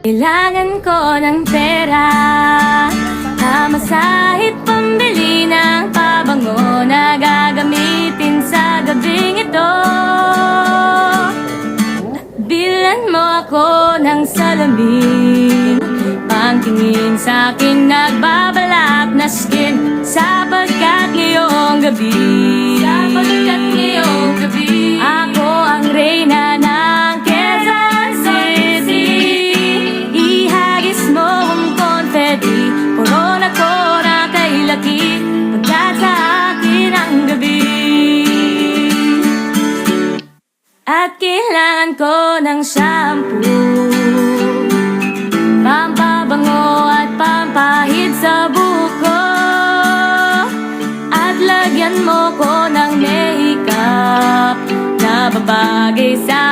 Kailangan ko ng pera, masahit pambili ng pabango na gagamitin sa gabing ito. Bilan mo ako ng salamin, pangtingin sa'king nagbabalak na skin. Sapagkat ngayong gabi ako ang reyna ng Quezon City. Ihagis mo ang confetti, corona ko na kay laki, pagkat sa akin ang gabi. At kailangan ko ng shampoo, pampabango at pampahid sa buko. At lagyan mo ko ng makeup na babagay sa